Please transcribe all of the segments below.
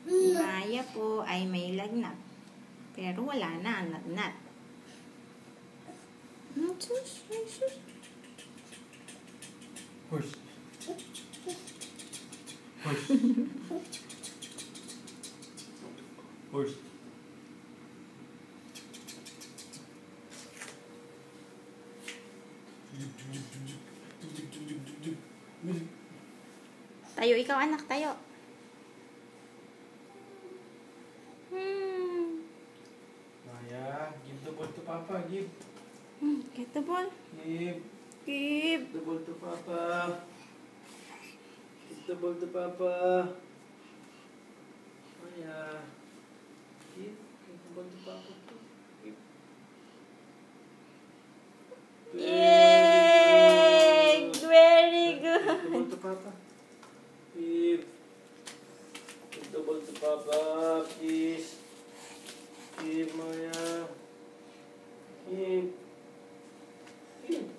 Maya po ay may lagnat. Pero wala na ang lagnat. Horse. Horse. Horse. Tayo, ikaw anak, tayo. Maya, give the ball to Papa, give. Get the ball. Give. Give. The ball to Papa. Give the ball to Papa. Maya. Give the ball to Papa. Give. Yay! Very good. Give the ball to Papa. Give. Give the ball to Papa, please. Give, Maya. Give. Give.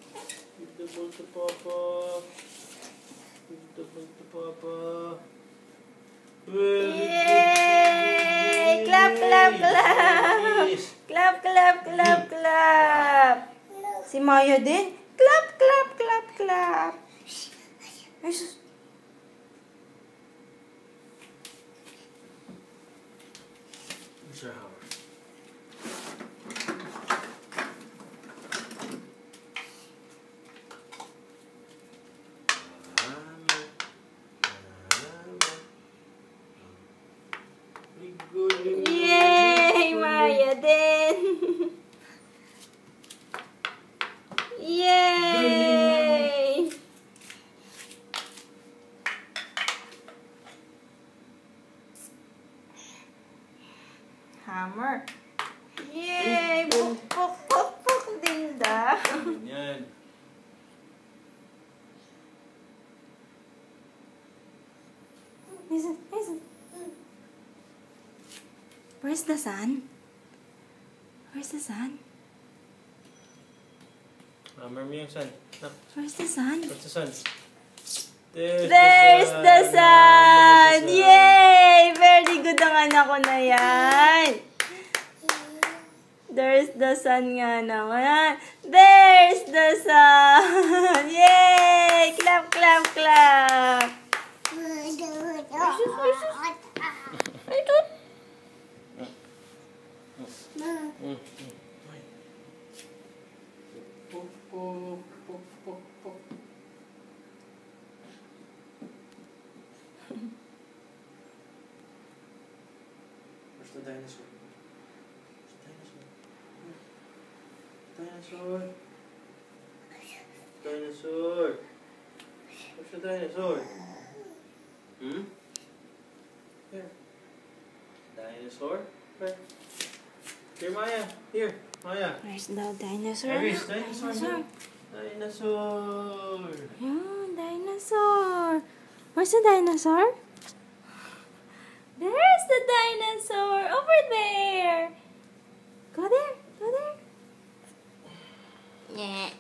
Give the ball to Papa. Give the ball to Papa. Yay! Clap, clap, clap! Clap, clap, clap, clap! Si Maya din. Clap, clap, clap, clap! Ay, sus. Mr. Howard. Yay! Maya din! Yay! Hammer. Yay! Puk, puk, puk, puk, Dinda. Yan. Listen, listen. Where's the sun? Where's the sun? Hammer mo yung sun. Where's the sun? Where's the sun? There's the sun! Yay! Very good ang anak ko na yan. There's the sun nga naman. There's the sun! Yay! Clap, clap, clap! Ay, tut! Pok, pok, pok, pok, pok. Where's the dinosaur? Where's the dinosaur? Dinosaur. Dinosaur. Where's the dinosaur? Hmm? Here. Dinosaur? Where? Here, Maya. Here, Maya. Where's the dinosaur? There is dinosaur. Dinosaur. Yeah, dinosaur. Where's the dinosaur? There's the dinosaur over there. Go there. Go there. Yeah.